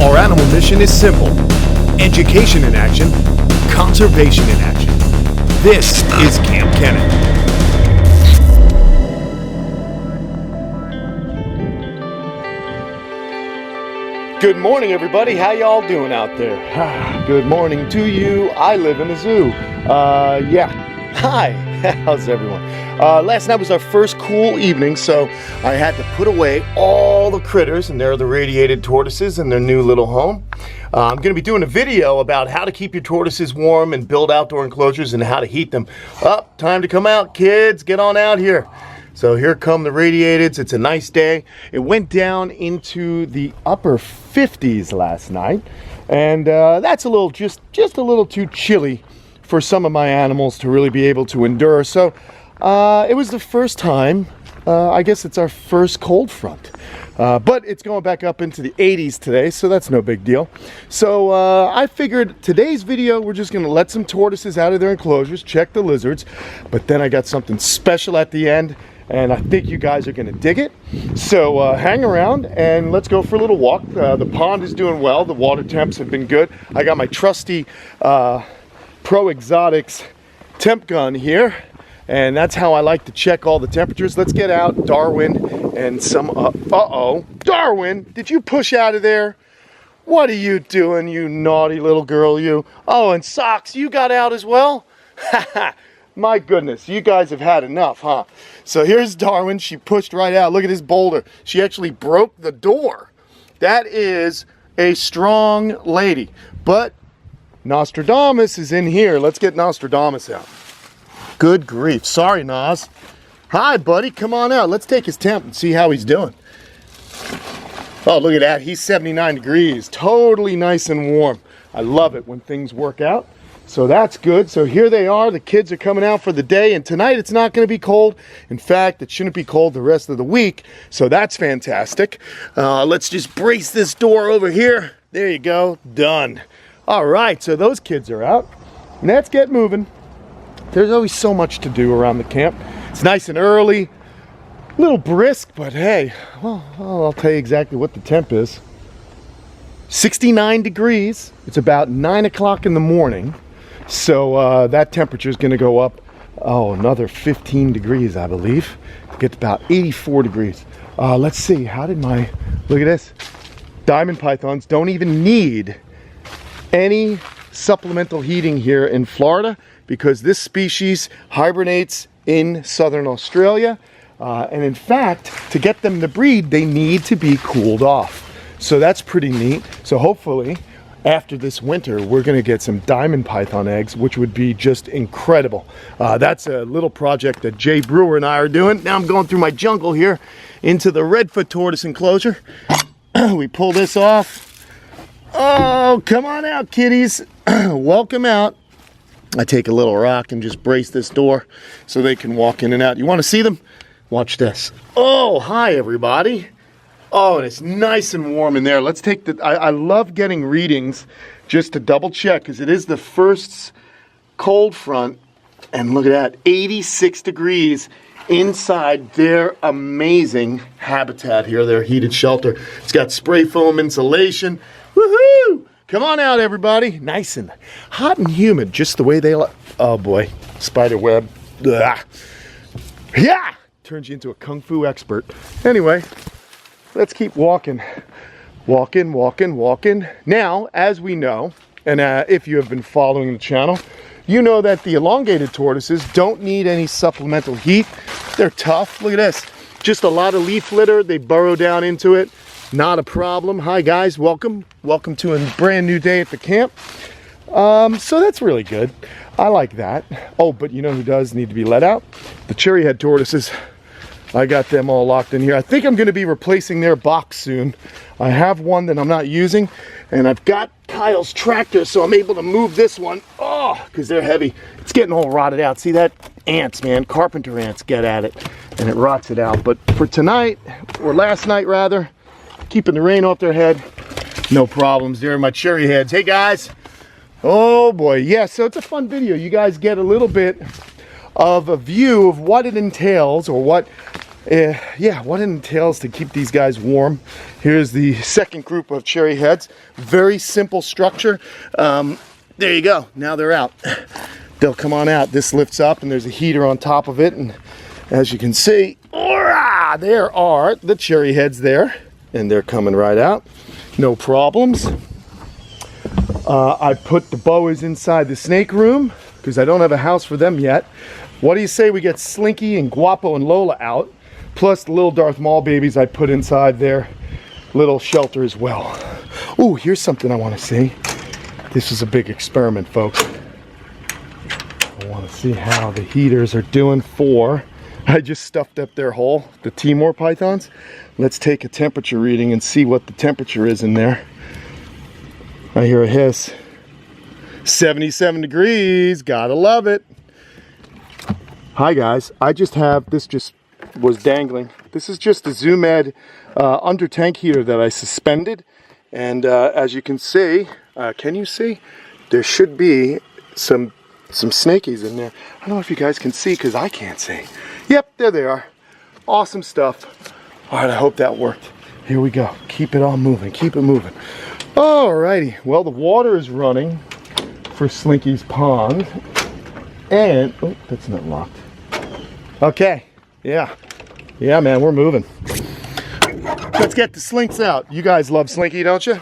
Our animal mission is simple: education in action, conservation in action. This is Kamp Kenan. Good morning, everybody. How y'all doing out there? Good morning to you. I live in a zoo. Hi. How's everyone? Last night was our first cool evening, so I had to put away all the critters, and they're the radiated tortoises in their new little home. I'm going to be doing a video about how to keep your tortoises warm and build outdoor enclosures and how to heat them. Time to come out, kids. Get on out here. So here come the radiateds. It's a nice day. It went down into the upper 50s last night, and that's a little just a little too chilly for some of my animals to really be able to endure. So it was the first time. I guess it's our first cold front, but it's going back up into the 80s today, so that's no big deal. So I figured today's video, we're just going to let some tortoises out of their enclosures, check the lizards, but then I got something special at the end, and I think you guys are going to dig it. So hang around and let's go for a little walk. The pond is doing well. The water temps have been good. I got my trusty Pro Exotics temp gun here, and that's how I like to check all the temperatures. Let's get out Darwin and some Darwin, did you push out of there? What are you doing, you naughty little girl, you? Oh, and Socks, you got out as well? My goodness, you guys have had enough, huh? So here's Darwin. She pushed right out. Look at this boulder. She actually broke the door. That is a strong lady. But Nostradamus is in here. Let's get Nostradamus out. Good grief. Sorry, Nos. Hi, buddy. Come on out. Let's take his temp and see how he's doing. Oh, look at that. He's 79 degrees. Totally nice and warm. I love it when things work out. So that's good. So here they are. The kids are coming out for the day, and tonight it's not going to be cold. In fact, it shouldn't be cold the rest of the week. So that's fantastic. Let's just brace this door over here. There you go. Done. All right. So those kids are out. Let's get moving. There's always so much to do around the camp. It's nice and early, a little brisk, but hey, well, I'll tell you exactly what the temp is. 69 degrees. It's about 9 o'clock in the morning. So that temperature is going to go up, another 15 degrees, I believe. To get to about 84 degrees. Let's see, look at this. Diamond pythons don't even need any supplemental heating here in Florida, because this species hibernates in southern Australia. And in fact, to get them to breed, they need to be cooled off. So that's pretty neat. So hopefully, after this winter, we're going to get some diamond python eggs, which would be just incredible. That's a little project that Jay Brewer and I are doing. Now I'm going through my jungle here into the redfoot tortoise enclosure. We pull this off. Oh, come on out, kitties. Welcome out. I take a little rock and just brace this door so they can walk in and out. You want to see them? Watch this. Oh, hi, everybody. Oh, and it's nice and warm in there. Let's take I love getting readings just to double check, because it is the first cold front. And look at that, 86 degrees inside their amazing habitat here, their heated shelter. It's got spray foam insulation. Woohoo! Come on out, everybody. Nice and hot and humid, just the way they like. Oh boy, spider web. Ugh. Yeah! Turns you into a kung fu expert. Anyway, let's keep walking. Walking. Now, as we know, and if you have been following the channel, you know that the elongated tortoises don't need any supplemental heat. They're tough. Look at this. Just a lot of leaf litter. They burrow down into it. Not a problem. Hi, guys. Welcome to a brand new day at the camp. So that's really good. I like that. Oh, but you know who does need to be let out? The cherry head tortoises. I got them all locked in here. I think I'm going to be replacing their box soon. I have one that I'm not using, and I've got Kyle's tractor, so I'm able to move this one. Oh, because they're heavy. It's getting all rotted out. See that? Ants, man. Carpenter ants get at it, and it rots it out. But for tonight, or last night rather, keeping the rain off their head, no problems. They're my cherry heads. Hey, guys. Oh, boy. Yeah, so it's a fun video. You guys get a little bit of a view of what it entails, or what yeah, what it entails to keep these guys warm. Here's the second group of cherry heads. Very simple structure. There you go. Now they're out. They'll come on out. This lifts up and there's a heater on top of it. And as you can see, there are the cherry heads there. And they're coming right out. No problems. I put the boas inside the snake room because I don't have a house for them yet. What do you say we get Slinky and Guapo and Lola out? Plus the little Darth Maul babies I put inside their little shelter as well. Ooh, here's something I want to see. This is a big experiment, folks. I want to see how the heaters are doing for... I just stuffed up their hole, the Timor pythons. Let's take a temperature reading and see what the temperature is in there. I hear a hiss. 77 degrees, gotta love it. Hi guys, I just have, this just was dangling. This is just a Zoom Ed under tank heater that I suspended. And as you can see, can you see? There should be some snakies in there. I don't know if you guys can see because I can't see. Yep, there they are. Awesome stuff. All right, I hope that worked. Here we go. Keep it on moving. Keep it moving. Alrighty. Well, the water is running for Slinky's pond. And, oh, that's not locked. Okay. Yeah. Yeah, man, we're moving. Let's get the Slinks out. You guys love Slinky, don't you?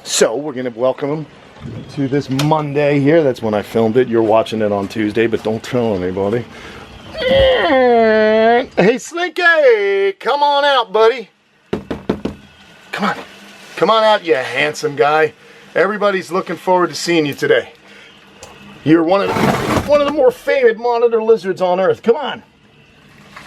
So, we're going to welcome them to this Monday here. That's when I filmed it. You're watching it on Tuesday, but don't tell anybody. Hey Slinky, come on out, buddy. Come on. Come on out, you handsome guy. Everybody's looking forward to seeing you today. You're one of the more famous monitor lizards on Earth. Come on.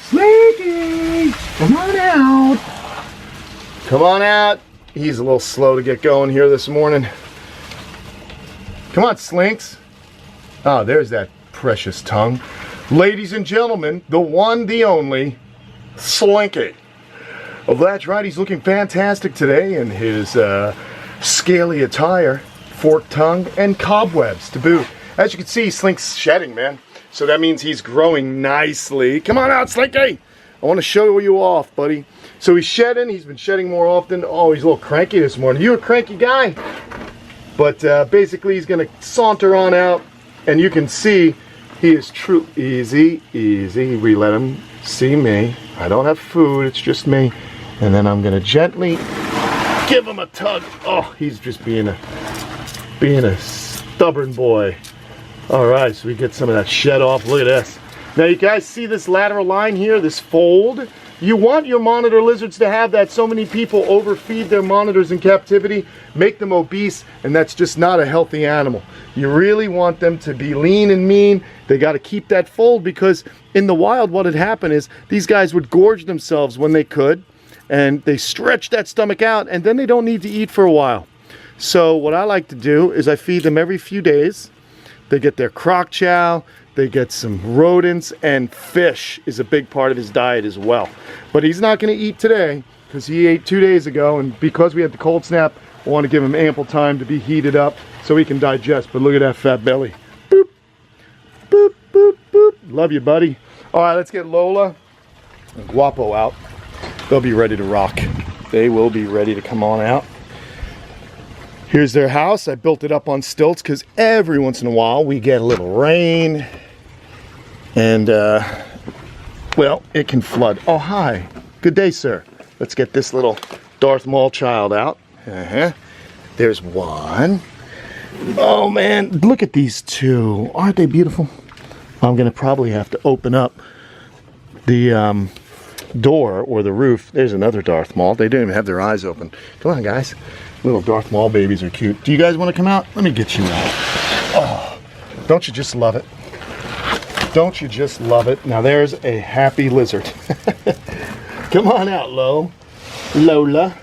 Slinky, come on out. Come on out. He's a little slow to get going here this morning. Come on, Slinks. Oh, there's that precious tongue. Ladies and gentlemen, the one, the only, Slinky. Oh, that's right, he's looking fantastic today in his scaly attire, forked tongue, and cobwebs to boot. As you can see, Slink's shedding, man. So that means he's growing nicely. Come on out, Slinky. I want to show you off, buddy. So he's shedding. He's been shedding more often. Oh, he's a little cranky this morning. You a cranky guy? But basically, he's going to saunter on out, and you can see he is true. Easy, easy. We let him see me. I don't have food. It's just me. And then I'm going to gently give him a tug. Oh, he's just being a stubborn boy. All right, so we get some of that shed off. Look at this. Now, you guys see this lateral line here, this fold? You want your monitor lizards to have that. So many people overfeed their monitors in captivity, make them obese, and that's just not a healthy animal. You really want them to be lean and mean. They got to keep that fold because in the wild, what had happened is these guys would gorge themselves when they could, and they stretch that stomach out, and then they don't need to eat for a while. So what I like to do is I feed them every few days. They get their croc chow. They get some rodents, and fish is a big part of his diet as well. But he's not going to eat today because he ate 2 days ago, and because we had the cold snap, I want to give him ample time to be heated up so he can digest. But look at that fat belly. Boop, boop, boop, boop. Love you, buddy. All right, let's get Lola and Guapo out. They'll be ready to rock. They will be ready to come on out. Here's their house. I built it up on stilts because every once in a while we get a little rain. And, well, it can flood. Oh, hi. Good day, sir. Let's get this little Darth Maul child out. There's one. Oh, man. Look at these two. Aren't they beautiful? I'm going to probably have to open up the door or the roof. There's another Darth Maul. They don't even have their eyes open. Come on, guys. Little Darth Maul babies are cute. Do you guys want to come out? Let me get you out. Oh, don't you just love it? Don't you just love it? Now there's a happy lizard. Come on out, Lola.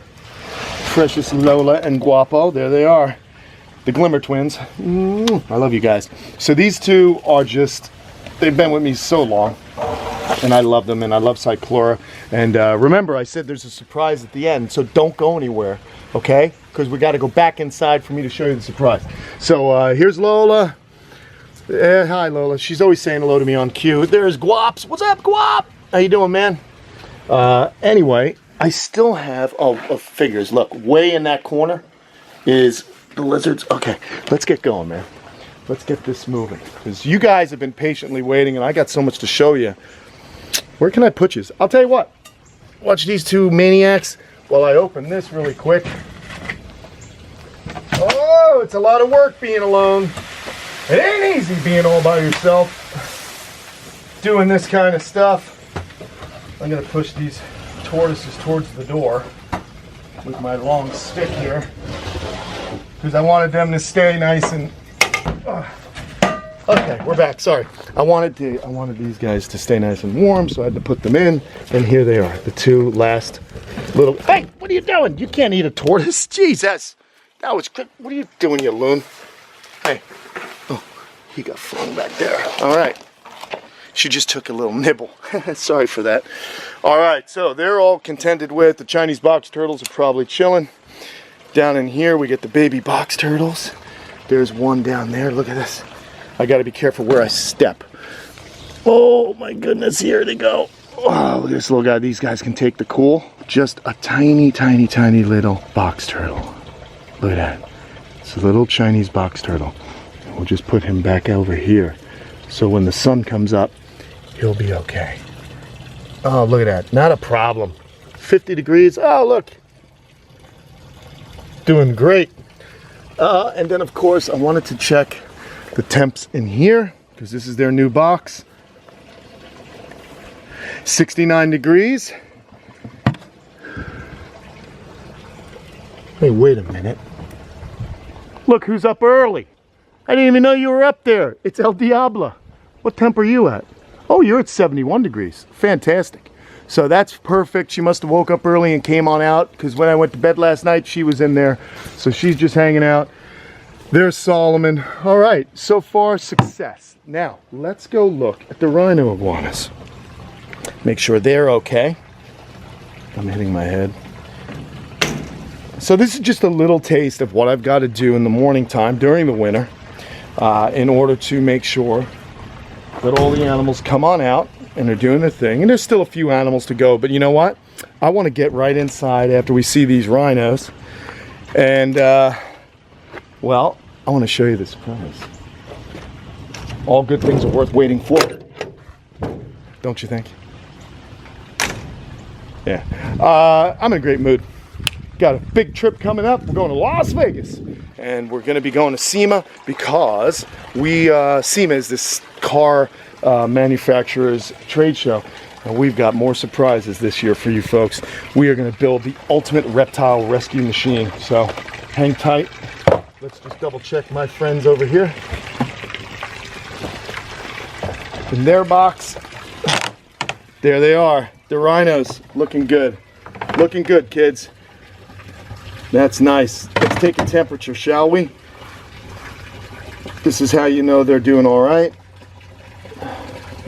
Precious Lola and Guapo. There they are. The Glimmer twins. I love you guys. So these two are just, they've been with me so long. And I love them, and I love Cyclura. And remember, I said there's a surprise at the end, so don't go anywhere, okay? Because we got to go back inside for me to show you the surprise. So here's Lola. Hi, Lola. She's always saying hello to me on cue. There's Guaps. What's up, Guap? How you doing, man? Anyway, I still have, figures. Look, way in that corner is the lizards. Okay, let's get going, man. Let's get this moving. Because you guys have been patiently waiting, and I got so much to show you. Where can I put you? I'll tell you what. Watch these two maniacs while I open this really quick. Oh, it's a lot of work being alone. It ain't easy being all by yourself. Doing this kind of stuff. I'm going to push these tortoises towards the door with my long stick here. Because I wanted them to stay nice and... Okay, we're back. Sorry. I wanted these guys to stay nice and warm, so I had to put them in. And here they are, the two last little... Hey, what are you doing? You can't eat a tortoise. Jesus. That was quick. What are you doing, you loon? Hey. Oh, he got flung back there. All right. She just took a little nibble. Sorry for that. All right, so they're all contended with. The Chinese box turtles are probably chilling. Down in here, we get the baby box turtles. There's one down there. Look at this. I got to be careful where I step. Oh, my goodness. Here they go. Oh, look at this little guy. These guys can take the cool. Just a tiny, tiny, tiny little box turtle. Look at that. It's a little Chinese box turtle. We'll just put him back over here. So when the sun comes up, he'll be okay. Oh, look at that. Not a problem. 50 degrees. Oh, look. Doing great. And then, of course, I wanted to check the temps in here because this is their new box. 69 degrees. Hey, wait a minute. Look who's up early. I didn't even know you were up there. It's El Diablo. What temp are you at? Oh, you're at 71 degrees. Fantastic. So that's perfect. She must have woke up early and came on out because when I went to bed last night, she was in there. So she's just hanging out. There's Solomon. All right, so far success. Now, let's go look at the rhino iguanas. Make sure they're okay. I'm hitting my head. So this is just a little taste of what I've got to do in the morning time during the winter in order to make sure that all the animals come on out and they're doing their thing. And there's still a few animals to go, but you know what? I want to get right inside after we see these rhinos. And, well, I want to show you the surprise. All good things are worth waiting for. Don't you think? Yeah. I'm in a great mood. Got a big trip coming up. We're going to Las Vegas. And we're going to be going to SEMA because SEMA is this car manufacturer's trade show. And we've got more surprises this year for you folks. We are going to build the ultimate reptile rescue machine. So hang tight. Let's just double check my friends over here. In their box. There they are. The rhinos. Looking good. Looking good, kids. That's nice. Let's take a temperature, shall we? This is how you know they're doing all right.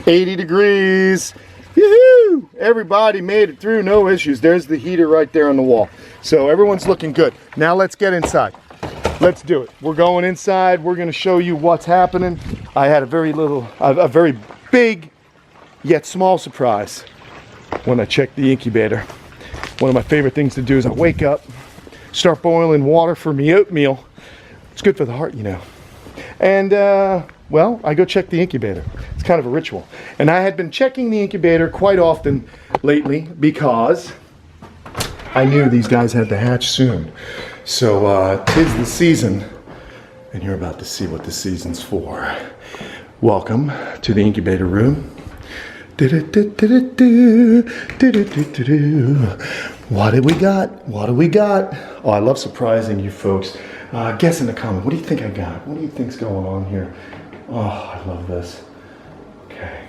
80 degrees. Yoo-hoo! Everybody made it through, no issues. There's the heater right there on the wall. So everyone's looking good. Now let's get inside. Let's do it. We're going inside. We're going to show you what's happening. I had a very big yet small surprise when I checked the incubator. One of my favorite things to do is I wake up, start boiling water for me oatmeal. It's good for the heart, you know. And, well, I go check the incubator. It's kind of a ritual. And I had been checking the incubator quite often lately because I knew these guys had to hatch soon. So, 'tis the season, and you're about to see what the season's for. Welcome to the incubator room. What do we got? What do we got? Oh, I love surprising you folks. Guess in the comment, what do you think I got? What do you think's going on here? Oh, I love this. Okay,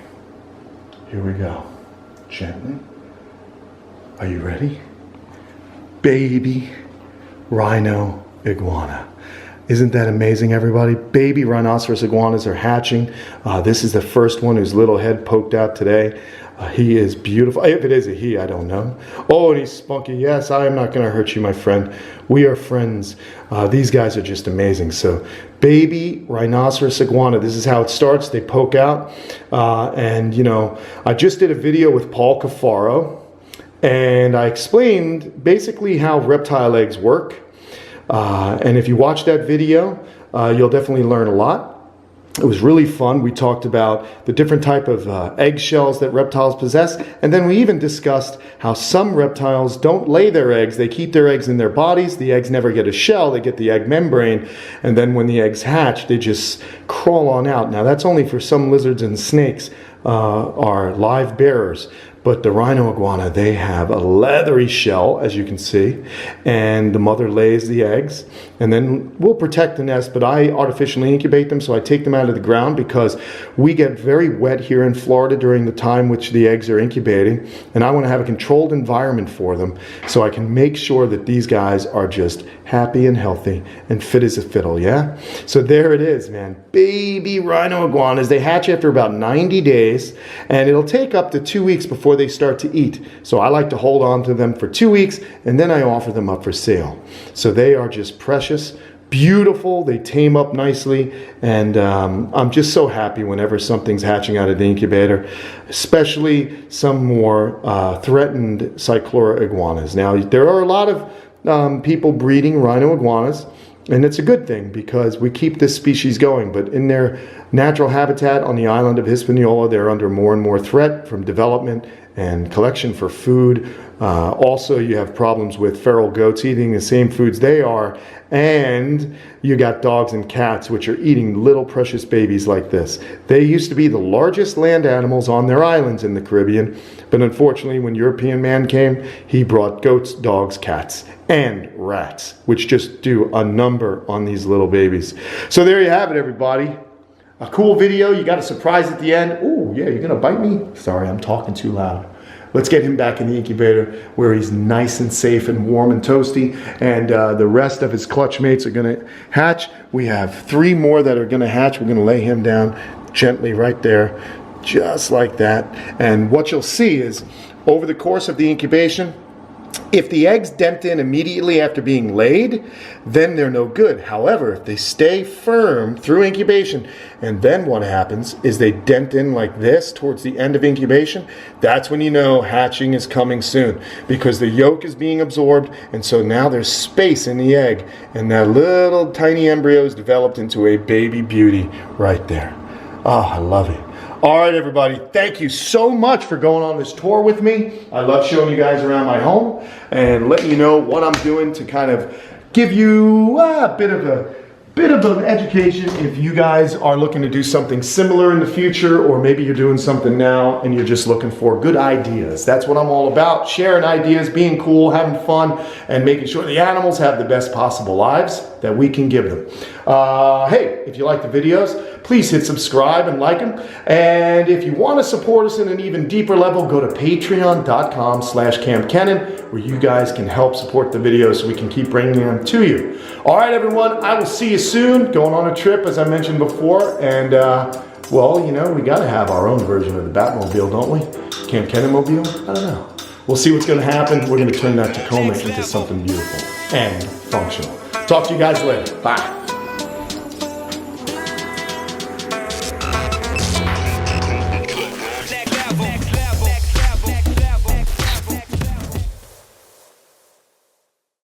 here we go. Gently. Are you ready? Baby rhino iguana. Isn't that amazing, everybody? Baby rhinoceros iguanas are hatching. This is the first one whose little head poked out today. He is beautiful. If it is a he, I don't know. Oh, and he's spunky. Yes, I am not going to hurt you, my friend. We are friends. These guys are just amazing. So, baby rhinoceros iguana. This is how it starts. They poke out. And, you know, I just did a video with Paul Cafaro. And I explained basically how reptile eggs work. And if you watch that video, you'll definitely learn a lot. It was really fun. We talked about the different type of eggshells that reptiles possess. And then we even discussed how some reptiles don't lay their eggs. They keep their eggs in their bodies. The eggs never get a shell. They get the egg membrane. And then when the eggs hatch, they just crawl on out. Now, that's only for some lizards and snakes are live bearers. But the rhino iguana, they have a leathery shell, as you can see, and the mother lays the eggs, and then we'll protect the nest, but I artificially incubate them, so I take them out of the ground because we get very wet here in Florida during the time which the eggs are incubating, and I want to have a controlled environment for them so I can make sure that these guys are just happy and healthy and fit as a fiddle, yeah? So there it is, man. Baby rhino iguanas. They hatch after about 90 days, and it'll take up to 2 weeks before they start to eat. So I like to hold on to them for 2 weeks, and then I offer them up for sale. So they are just precious, beautiful, they tame up nicely, and I'm just so happy whenever something's hatching out of the incubator, especially some more threatened cyclura iguanas. Now, there are a lot of people breeding rhino iguanas, and it's a good thing because we keep this species going, but in their natural habitat on the island of Hispaniola, they're under more and more threat from development and collection for food. Also, you have problems with feral goats eating the same foods they are, and you got dogs and cats which are eating little precious babies like this. They used to be the largest land animals on their islands in the Caribbean, but unfortunately when European man came, he brought goats, dogs, cats, and rats, which just do a number on these little babies. So there you have it, everybody. A cool video. You got a surprise at the end. Oh, yeah, you're gonna bite me? Sorry, I'm talking too loud. Let's get him back in the incubator where he's nice and safe and warm and toasty, and the rest of his clutch mates are gonna hatch. We have 3 more that are gonna hatch. We're gonna lay him down gently right there, just like that. And what you'll see is, over the course of the incubation, if the eggs dent in immediately after being laid, then they're no good. However, if they stay firm through incubation, and then what happens is they dent in like this towards the end of incubation, that's when you know hatching is coming soon, because the yolk is being absorbed, and so now there's space in the egg, and that little tiny embryo is developed into a baby beauty right there. Oh, I love it. All right, everybody, thank you so much for going on this tour with me. I love showing you guys around my home and letting you know what I'm doing to kind of give you a bit of an education if you guys are looking to do something similar in the future, or maybe you're doing something now and you're just looking for good ideas. That's what I'm all about, sharing ideas, being cool, having fun, and making sure the animals have the best possible lives that we can give them. Hey, if you like the videos, please hit subscribe and like them. And if you want to support us in an even deeper level, go to patreon.com/Kamp Kenan, where you guys can help support the videos so we can keep bringing them to you. All right, everyone, I will see you soon. Going on a trip, as I mentioned before. And, well, you know, we got to have our own version of the Batmobile, don't we? Kamp Kenan Mobile? I don't know. We'll see what's going to happen. We're going to turn that Tacoma into something beautiful and functional. Talk to you guys later. Bye.